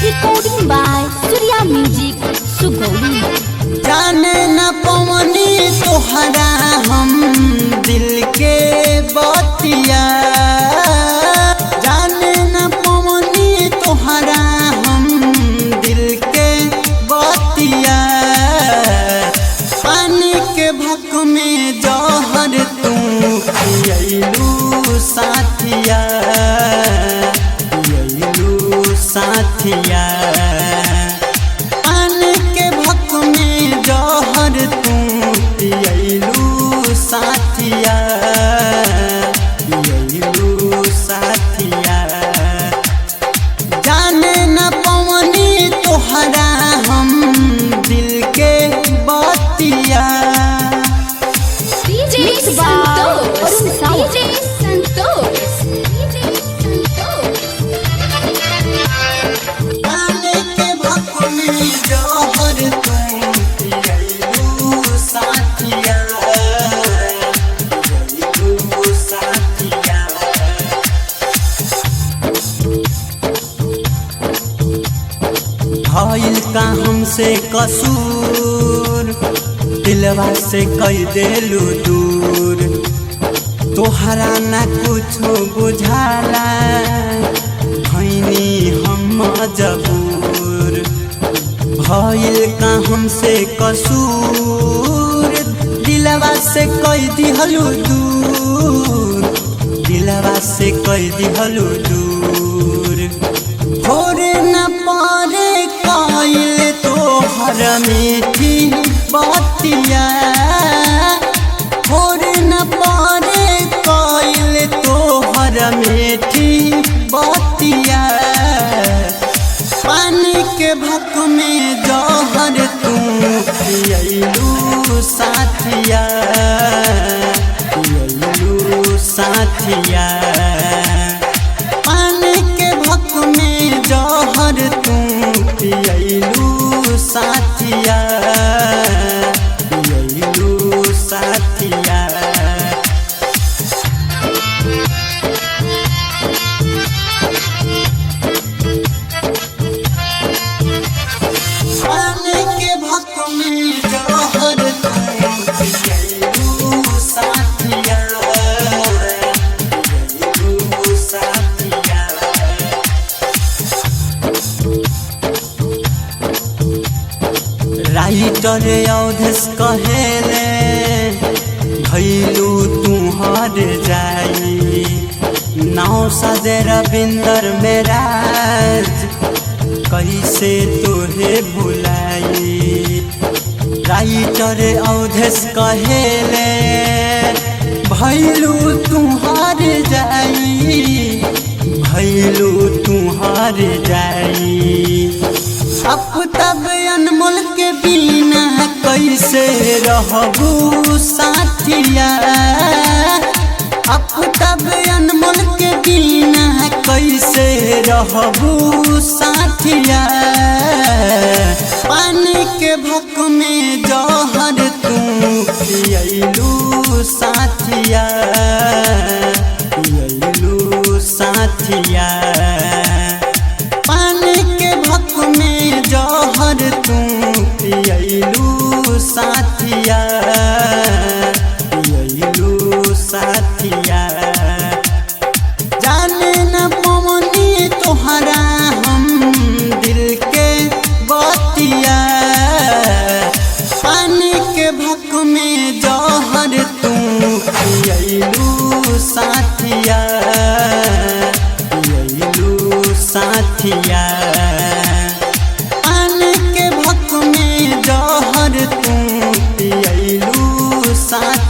Recording by Surya Music, Sugauli। जाने न पवनी तोहरा हम दिल के बतिया, जाने न पवनी तोहरा हम दिल के बतिया। पानी के भक में जहर तू पियलू साथिया, पियलू साथिया। पानी के भक में जहर तू पियलू साथिया, पियलू साथिया। जाने न पवनी तोहरा हम दिल के बतिया। DJ Santosh, DJ Santosh। पानी के भक में जहर तू पियलू साथिया, पियलू साथिया। भइल का हमसे कसूर, दिलवा से कई देलू दूर। तोहरा न कुछो बुझाला, भैनी हम मजबूर। भइल का हमसे कसूर, दिलवा से कई दिहलू दूर, दिलवा से कई दिहलू दूर। भोरे न पारे कायल तोहर मीठी बतिया, भोरे न पारे कायल तोहर मीठी बतिया। पानी के भक में जहर तू पियलू साथिया, पियलू साथिया। पानी के भक में जहर तू पियलू साथिया, पियलू साथिया। पानी के भक में जहर तू पियलू साथिया, पियलू साथिया। राइटर अवधेश कहेले भैलू तुहर जाई, नाव सजे रविंदर मेराज कैसे तोहे भुलाई। राइटर अवधेश कहेले भैलू तुहर जाई, भैलू तुहर जाई। अब तब अनमोल के बिना कैसे रहबू साथिया, अब तब अनमोल के बिना कैसे रहबू साथिया। पानी के भक में जहर तू पियलू साथिया, पियलू साथिया। पानी के भक में जहर तू पियलू साथिया, पियलू साथिया। जाने न पवनी तोहरा हम दिल के बतिया, पानी के भक में जहर तू पियलू साथिया, पियलू साथिया। पानी के भक में जहर तू पियलू साथिया।